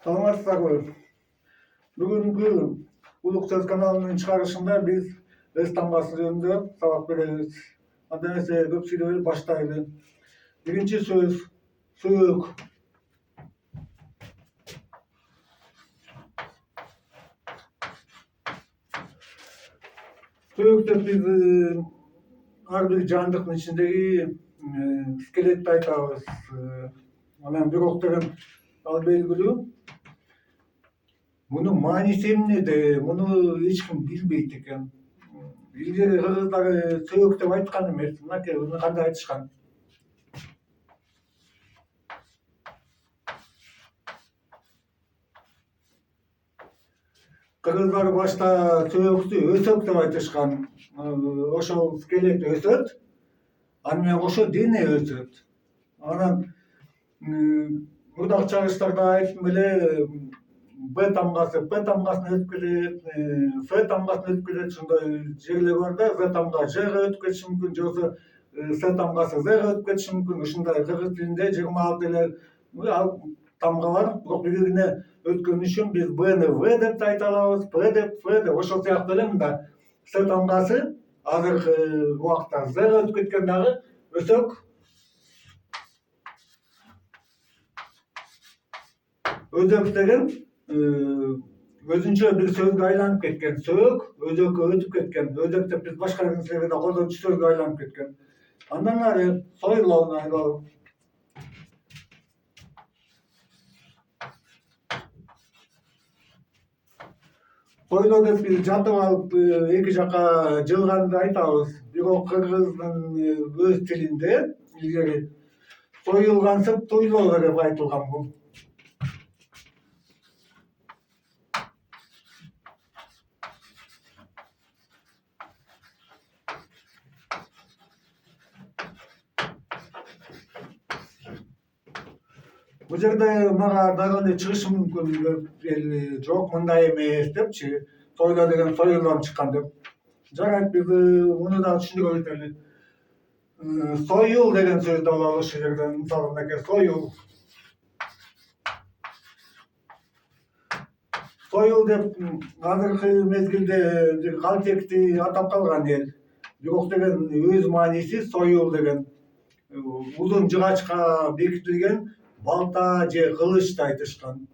Саламатсыздарбы? Бүгүнкү Улук сөз каналынын чыгарышында биз өз таңбасы жөнүндө сабак беребиз. Анда эмесе көп сүйлөбөй баштайлы. Биринчи сөз сөөк. Сөөк деп биз ар бир жандыктын ичиндеги скелетти айтабыз. Анан бирок деген ал белгилүү. Bunun manisi emnede, bunu hiç kim bilmeydi eкен. İlgari kırgızlar söğüt dep aytkan emес, мынакей bunu kандай aytышкан. Kırgızlar başta söğüktü ösök dep aytышкан. Ошол скелет өсөт, аны менен кошо дене өсөт. Анан мурдагы чыгарыштарда айттым эле Б тамгасы, П тамгасына өтүп кетет, Ф тамгасына өтүп кетет, ушундай жерлер бар да, З тамга Жга өтүп кетиши мүмкүн, же болбосо С тамгасы Зга өтүп кетиши мүмкүн. Ушундай кыргыз тилинде 26 эле тамга бар, бирок бири-бирине өткөн үчүн биз Бны В деп да айта алабыз, П деп, Ф деп, ошол сыяктуу эле мында С тамгасы азыркы убакта Зга өтүп кеткен дагы өсөк. Өзөк деген өзүнчө бир сөзгө айланып кеткен. Сөөк өзөккө өтүп кеткен. Өзөк деп биз башка нерселерге да колдончу сөзгө айланып кеткен. Андан ары сойлоону айталы. Сойлоо деп биз жатып алып эки жака жылганды айтабыз. Бирок кыргыздын өз тилинде илгери союлгансып туйлоо деп айтылган бул. Bu жерде мага дагы эле чыгышы мүмкүн, жок мындай эмес депчи, сойлоо деген союлдан чыккан деп. Жарайт, биз муну дагы түшүндүрө кетели. Союл деген сөздү алалы ушул жерден, мисалы мынакей союл. Союл деп азыркы мезгилде бир калтекти атап калган эл. Бирок деген өз мааниси союл деген узун жыгачка бекитилген балта же кылычты айтышкан.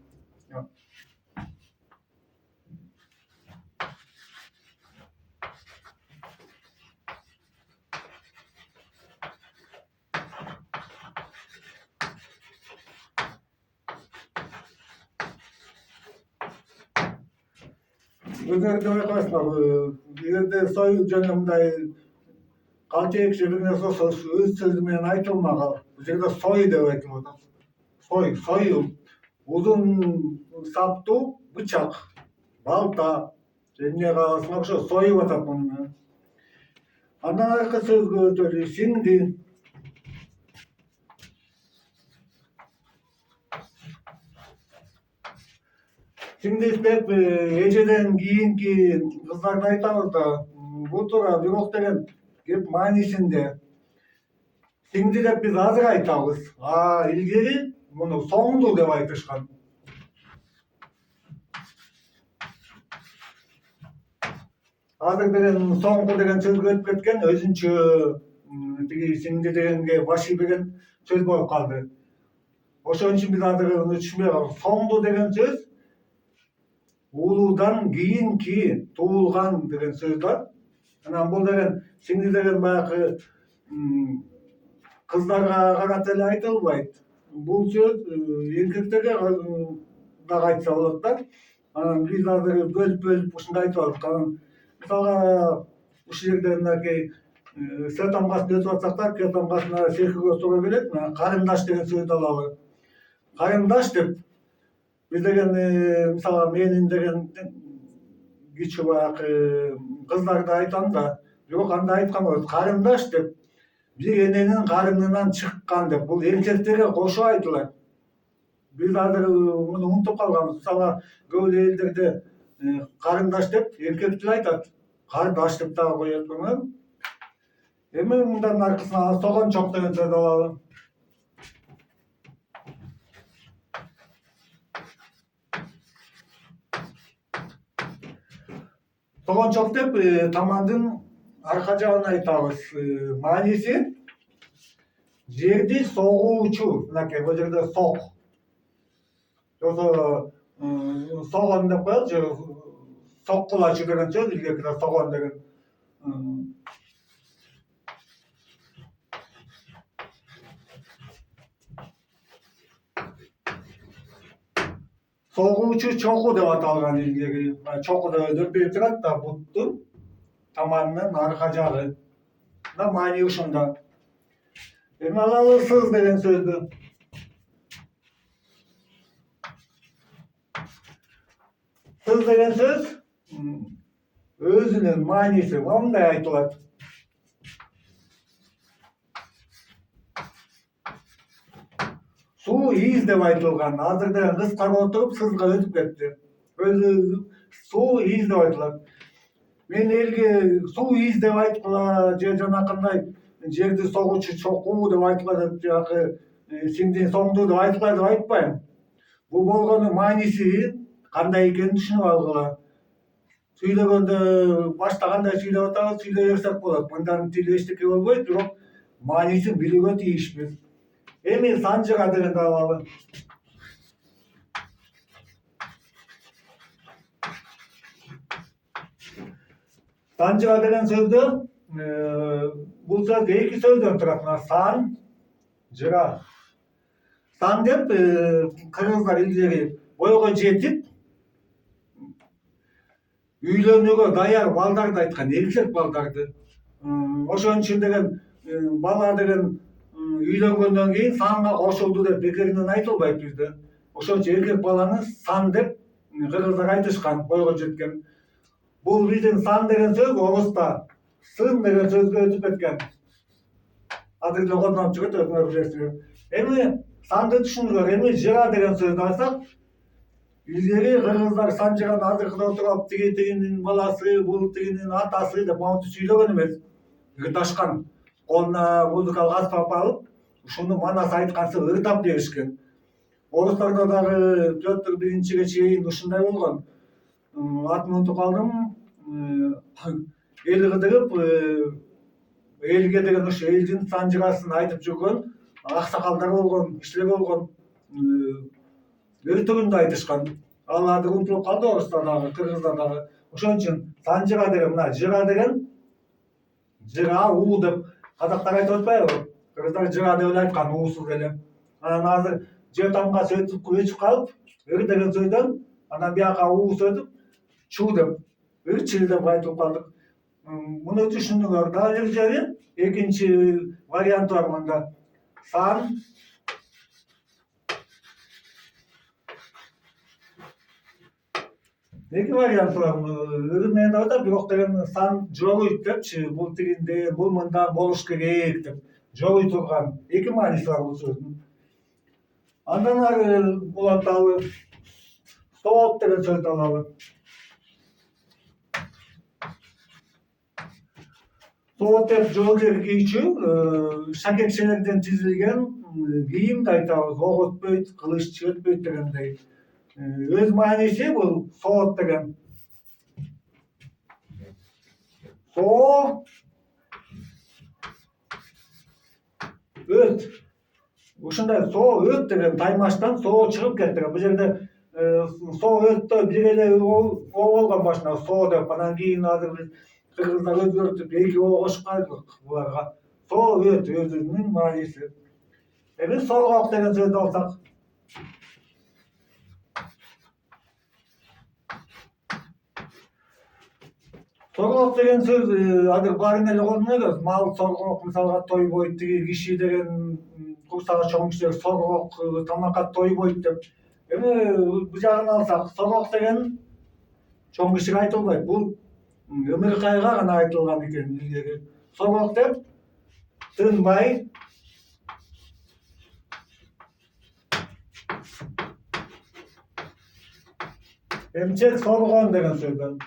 Өзүңөрдө байкайсыздарбы, эгерде союл жөнүндө мындай калтек же бир нерсе болсо өз сөзү менен айтылмаган. Бул жерде сой деп айтылып атат. Союл, uzun saptуу бычак, балта, эмне кааласыңар ошо союп атат муну. Андан аркы сөзгө өтөлү. Сиңди. Сиңди деп эжеден кийинки кыздарды айтабыз да, бул туура, бирок деген кеп маанисинде. Сиңди деп биз азыр айтабыз, илгери муну соңду деп айтышкан. Азыр деген соңку деген сөзгө өтүп кеткен, өзүнчө тиги сиңди дегенге баши деген сөз болуп калды. Ошон үчүн биз азыр муну түшүнбөй калдык. Соңду деген сөз улуудан кийинки туулган деген сөз да. Анан бул деген сиңди деген баягы кыздарга карата эле айтылбайт. Бул сөз эркектерге дагы айтса болот да. Анан биз азыр бөлүп ушундай айтып алдык. Анан мисалга ушул жерде мынакей С тамгасын өтүп атсак да, К тамгасына чекүүгө туура келет. Мына карындаш деген сөздү алалы. Карындаш деп биз деген мисалга менин деген кичүү баягы кыздарды айтам да, бирок анда айткан болот. Карындаш деп бир эненин карынынан чыккан деп. Бул эркектерге кошо айтылат. Биз азыр муну унутуп калганбыз. Мисалга көп эле элдерде карындаш деп эркек деле айтат. Кардаш деп дагы коет. Эми мындан аркысына согончок деген сөз алалы. Soğonçok деп тамандын арка жагын айтабыз. Мааниси жерди согуучу, мынакей бул жерде сок. Жоксо согон деп коелучу, соккулачу деген сөз, илгеркиде согон деген. Согуучу чоку деп аталган илгери. Чоку деп өздөп берип турат да буттун таманынын арка жагы. Мына маани ушунда. Эми алалы сыз деген сөздү. Сыз деген сөз өзүнүн мааниси мындай айтылат. Суу ийиз деп айтылган. Азыр деле кыскарып отуруп сызга өтүп кетти. Өзү суу ийиз деп айтылат. Мен элге суу ийиз деп айткыла же жанакындай жерди согуучу чокуу деп айткыла деп жанакы сиңдин соңду деп айткыла деп айтпайм. Бул болгону мааниси кандай экенин түшүнүп алгыла. Сүйлөгөндө башта кандай сүйлөп атабыз, сүйлөй берсек болот. Мындан тил эчтеке болбойт, бирок маанисин билүүгө тийишпиз. Эми санжыга дегенди алалы. Санжыга деген сөздө бул сөз эки сөздөн турат. Сан, жыра. Сан деп кыргыздар илгери бойго жетип үйлөнүүгө даяр балдарды айткан, эркек балдарды. Ошон үчүн деген бала деген үйлөнгөндөн кийин санга кошулду деп бекеринен айтылбайт бизде. Ошон үчүн эркек баланы сан деп кыргыздар айтышкан, бойго жеткен. Бул биздин сан деген сөз оруста сын деген сөзгө өтүп кеткен. Азыр деле колдонуп жүрөт, өзүңөр билесиңер. Эми санды түшүндүңөр. Эми жыра деген сөздү алсак, илгери кыргыздар санжыраны азыркыда отуруп тигинин баласы, бул тигинин атасы деп монтип сүйлөгөн эмес. Ырдашкан. Колуна музыкалык аспап алып, ушуну манас айткансын ырдап беришкен. Орустарда дагы Петр биринчиге чейин ушундай болгон. Атын унутуп калдым. Эл кыдырып, элге деген ушу элдин санжырасын айтып жүргөн аксакалдар болгон, кишилер болгон. Өртөгүндө айтышкан. Ал азыр унутулуп калды орустар дагы, кыргыздар дагы. Ошон үчүн санжыга деген, мына жыра деген жыра уу деп казактар айтып атпайбы? Кыргыздар жыра деп эле айткан, уусуз эле. Анан азыр же тамга өчүп калып, ыр деген сөздөн анан бияка уус өтүп, чу деп, ырчы деп айтылып калдык. Муну түшүндүңөр. Дагы бир жери экинчи варианты бар мында. Сан, эки варианты бар. Ыр менен да атат, бирок деген сан жоруйт депчи, бул тигинде, бул мындан болуш керек деп. Жоруй турган. Эки мааниси бар бул сөздүн. Андан ары уланталы. Соот деген сөздү алалы. Соот деп жоолер кийүүчү шакекчелерден тизилген кийимди айтабыз. Ок өтпөйт, кылыч өтпөйт дегендей. Өз мааниси бул соот деген. Соо өт. Ушундай соо өт деген таймаштан соо чыгып кетти. Бул жерде соо өттө бир эле о болгон башында соо деп, анан кийин азыр биз кыргыздар өзгөртүп эки о кошконбуз буларга. Соо өт өзүнүн мааниси. Эми соргок деген сөздү алсак. Соргок деген сөз азыр баарын эле колдонобуз. Мал соргок, мисалга тойбойт, тиги киши деген курсагы чоң кишилер соргок, тамакка тойбойт деп. Эми бул жагын алсак, соргок деген чоң кишиге айтылбайт. Бул Өмүркайга гана айтылган экен илгери. Соргок деп тынбай эмчек соргон деген сөздөн.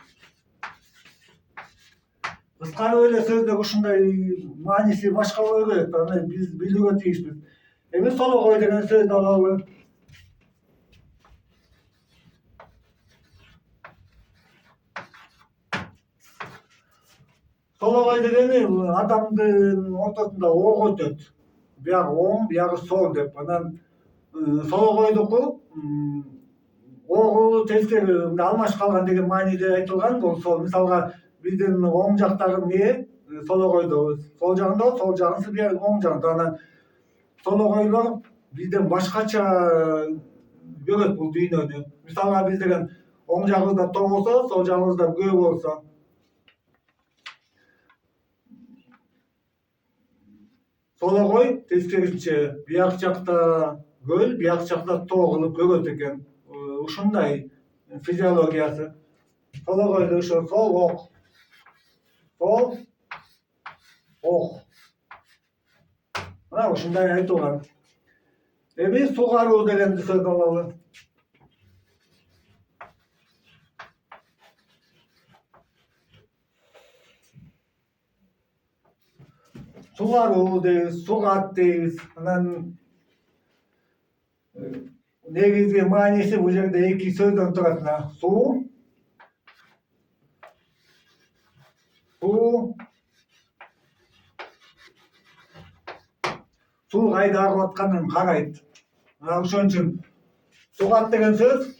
Кыскарып эле сөздөр ушундай мааниси башка боло берет. Аны биз билүүгө тийишпиз. Эми сологой деген сөздү алалы. Sologay degени адамдын ортосунда ок өтөт. Биягы оң, биягы сол деп. Анан Сологойдуку огу тескери алмашып калган деген мааниде айтылган. Бул сол мисалга биздин оң жактагы эмне Сологойдо сол жагында, сол жагысы биягы оң жагында. Анан Сологойлор бизден башкача көрөт бул дүйнөнү. Мисалга биз деген оң жагыбызда тоң болсо, сол жагыбызда көө болсо. Сологой тескерисинче бияк жакта көл, бияк жакта тоо кылып көрөт экен. Ушундай физиологиясы. Сологойдо ошо сол ок. Сол ок. Мына ушундай айтылган. Эми сугаруу дегенди сөз алалы. Сугаруу дейбиз, сугат дейбиз. Анан негизги мааниси бул жерде эки сөздөн турат. Суу, суу кайда агып атканын карайт. Ошон үчүн сугат деген сөз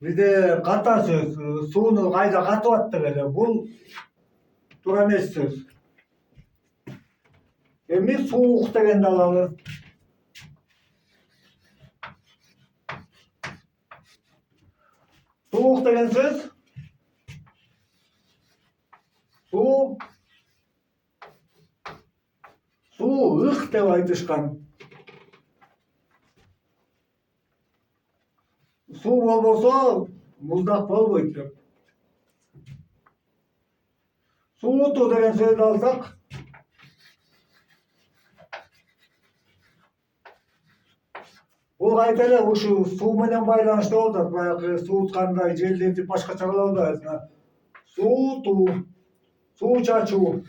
бизде ката сөз. Сууну кайда катып аттык эле. Бул туура эмес сөз. Эми суук дегенди алалы. Суук деген сөз суу ых деп айтышкан. Суу болбосо муздак болбойт деп. Суутуу деген сөздү алсак, бул кайта эле ушу суу менен байланыштуу болуп атат. Баягы сууткандай желдетип башкача кыла албайбыз. Суутуу, суу чачуу.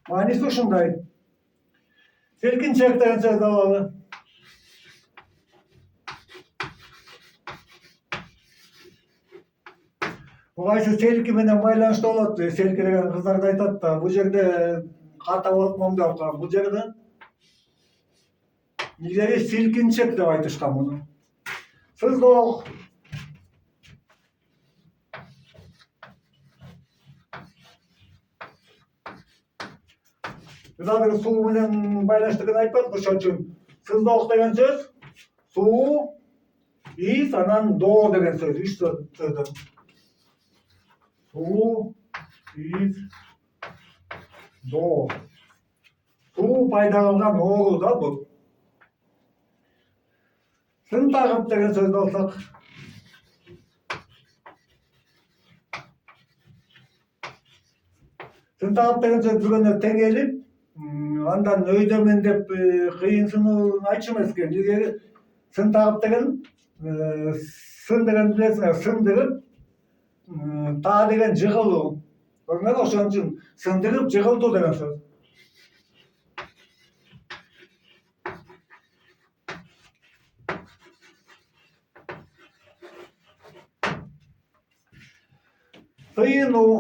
Мааниси ушундай. Селкинчек деген сөздү алалы. Бул кайсы селки менен байланыштуу болот. Селкиреген кыздарды айтат да, бул жерде ката болуп моңдоп калган. Бул жерде илгери силкинчек деп айтышкан муну. Сыздоок. Биз азыр суу менен байланыштуу айтпадык, ошон үчүн сыздоок деген сөз суу, из, анан доо деген сөз. Үч сөздөн. Суу, из, доо. Суу пайда кылган оору да бул. Сын тагып деген сөздү алсак, сын тагып деген сөз бирөөнө теңелип, андан өйдөмүн деп кыйынсынууну айтыш эмес экен. Илгери сын тагып деген сын деген билесиңер, сындырып, таа деген жыгылуу. Көрдүңөрбү? Ошон үчүн сындырып, жыгылдуу деген сөз. Сыйынуу.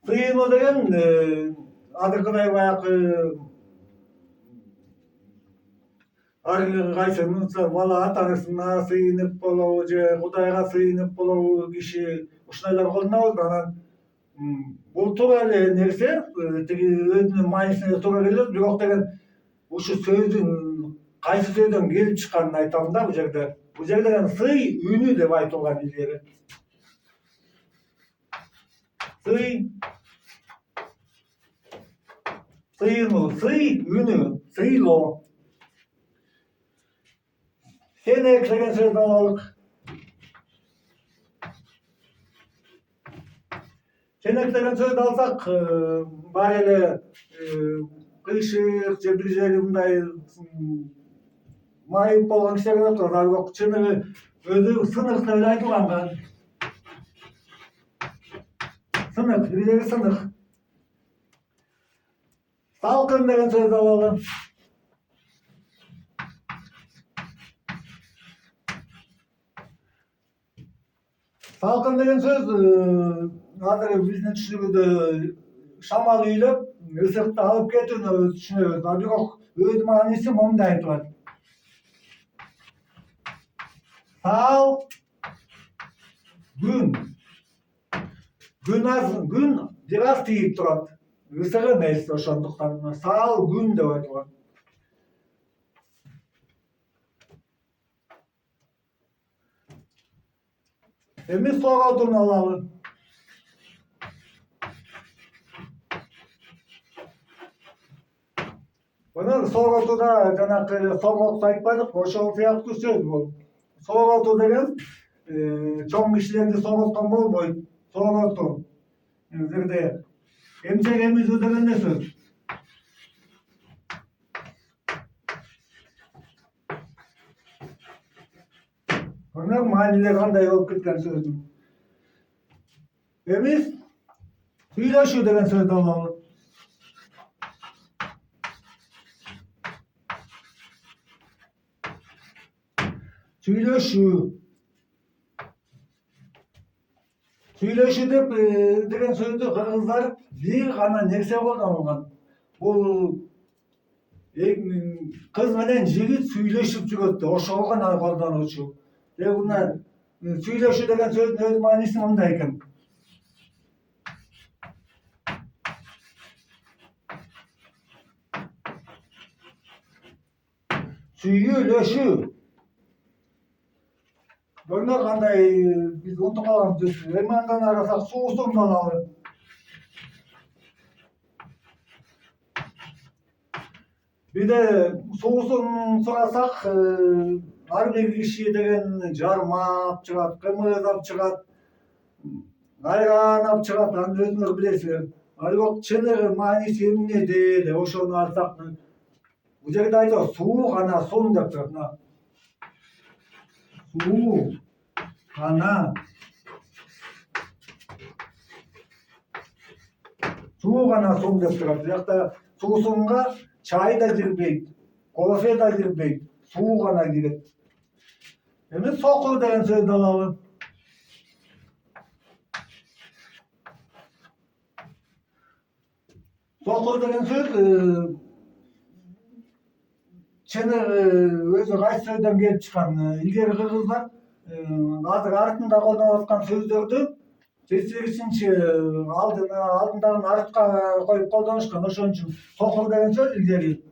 Сыйынуу деген азыркыдай баягы ар кайсы бала ата-анасына сыйынып болобу же Кудайга сыйынып болобу киши ушундайлар колдонобуз. Анан бул туура эле нерсе, тиги өзүнүн маанисине туура келет. Бирок деген ушу сөздүн кайсы сөздөн келип чыкканын айталым да бул жерде. Бул жерде деген сый үнү деп айтылган илгери. Сый, сыйынуу, сый үнү, сыйлоо. Сенек деген сөздү алалык. Сенек деген сөздү алсак, баары эле кыйшык же бир жери мындай майып болгон кишилерге турат. Бирок чыныгы өзү сынык деп эле айтылган. Сынык, бир жери сынык. Salkın деген сөздü alalım. Salkın деген söz hazır bizdin түшүнүгүдө шамал үйлөп ысыкты алып кетүүнү түшүнөбүз. А бирок өз мааниси мондай айтылат. Сал күн. Күн бир аз тийип турат. Ысык эмес, ошондуктан сал күн деп айтылат. Эми соолотун алалы. Мына соолотуда жанакы соолоту айтпадык, ошол сыяктуу сөз бул. Соолоту деген чоң кишилерди соолоткон болбойт. Соолоту. Бул жерде эмчек эмизүү деген да сөз. Мына маанилери кандай болуп кеткен сөздүн. Эмис сүйлөшүү деген сөздү алалы. Сүйлөшүү. Сүйлөшүү деген сөздү кыргыздар бир гана нерсе колдонгон. Бул кыз менен жигит сүйлөшүп жүрөт, ошого гана колдонуучу. Мына сүйлөшүү деген сөздүн өз мааниси мындай экен. Сүйүлөшүү. Көрүнөр кандай биз унутуп калганбыз. Эми андан арасак суусун алалы. Бирде суусун сурасак, ар бир киши деген жармап чыгат, кымыздап чыгат, айран алып чыгат, аны өзүңөр билесиздер. А бирок чыныгы мааниси эмнеде деп ошону алсак, бул жерде айтат суу гана сун деп турат. Суу гана. Суу гана сун деп турат. Биякта суусунга чай да кирбейт, кофе да кирбейт, суу гана кирет. Эми соку деген сөздү алалы. Соку деген сөз чыныгы өзү кайсы сөздөн келип чыккан. Илгери кыргыздар азыр артында колдонуп аткан сөздөрдү тескерисинче алдындагын артка коюп колдонушкан. Ошон үчүн соку деген сөз илгери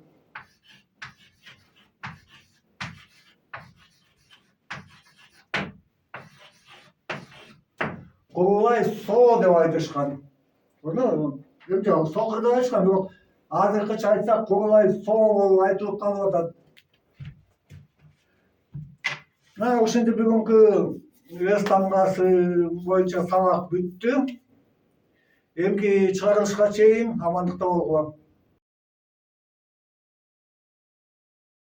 курулай соо деп айтышкан. Жок, соку деп айтышкан, бирок азыркыча айтсак курулай соо болуп айтылып калып атат. Мына ошентип бүгүнкү өз тамгасы боюнча сабак бүттү. Эмки чыгарылышка чейин амандыкта болгула.